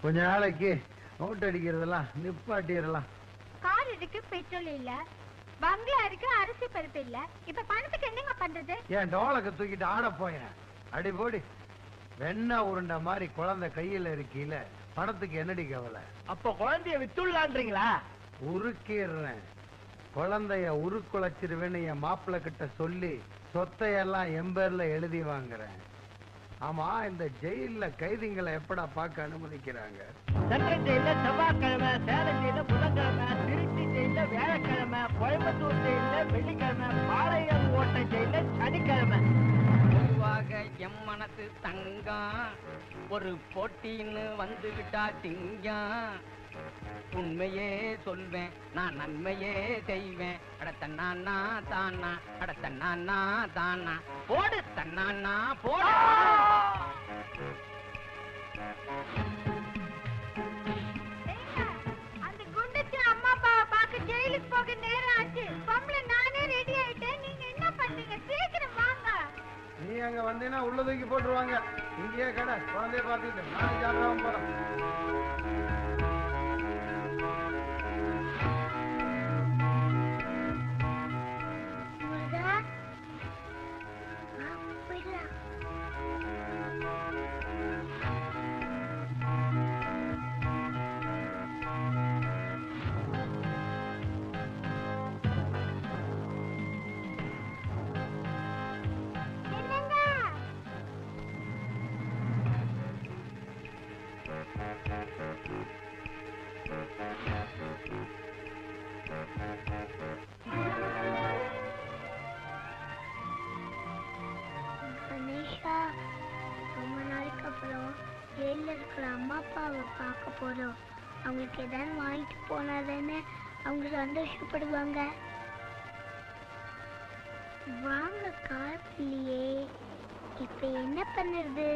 கொஞ்ச நாளைக்கு note அடிக்கிறதெல்லாம் நிப்பாட்டிடலாம். Car இருக்கு, பெட்ரோல் இல்ல, பங்களா இருக்கு, அரிசி பருப்பு இல்ல. இப்ப பணத்துக்கு என்னங்க பண்றது? ஏன் டோலக்க தூக்கிட்டு ஆட போய அடி போடி. வெண்ணா உருண்ட மாதிரி குழந்தை கையில இருக்கீல, பணத்துக்கு என்னடி கவலை? அப்ப குழந்தைய வித்துள்ளான்றீங்களா? உருக்கிடுறேன். குழந்தைய உருக்குலைச்சிருவேன்னு என் மாப்பிள்ள கிட்ட சொல்லி சொத்தையெல்லாம் எம்பேர்ல எழுதி வாங்குறேன். ஆமா, இந்த ஜெயில கைதிங்களை எப்படா பார்க்க அனுமதிக்கிறாங்க? சென்ட்ரல் ஜெயில செவ்வாய்க்கிழமை, சேலம் ஜெயில புதன்கிழமை, திருச்சி ஜெயில வியாழக்கிழமை, கோயம்புத்தூர் ஜெயில வெள்ளிக்கிழமை, பாளையம் கோட்டை ஜெயில சனிக்கிழமை. பொதுவாக எம் மனசு தங்கம், ஒரு போட்டின்னு வந்துவிட்டா திங்கம். உண்மையே சொல்வேன், நான் நன்மையே செய்வேன். அடத்தண்ணா தானா, அடத்தண்ணா தானா, போடு தண்ணா போடு. அந்த குண்டுச்சு அம்மா அப்பாவை பார்க்க ஜெயிலுக்கு போக நேரம் ஆச்சு. பொம்பளை நானே ரெடி ஆயிட்டேன். நீங்க என்ன பண்றீங்க? சீக்கிரம் வாங்க. நீ அங்க வந்தீங்கன்னா உள்ள தூக்கி போட்டுருவாங்க. இங்கேயே கடை குழந்தைய பார்த்துட்டு நான் ஜாக்கிரமா போறேன். ரொம்ப நாளைக்கு அப்புறம் ஜெயில இருக்கிற அம்மா அப்பாவை பார்க்க போறோம். அவங்களுக்கு ஏதாவது வாங்கிட்டு போனாதானே அவங்க சந்தோஷப்படுவாங்க. வாங்க கார் இல்லையே, இப்ப என்ன பண்ணுறது?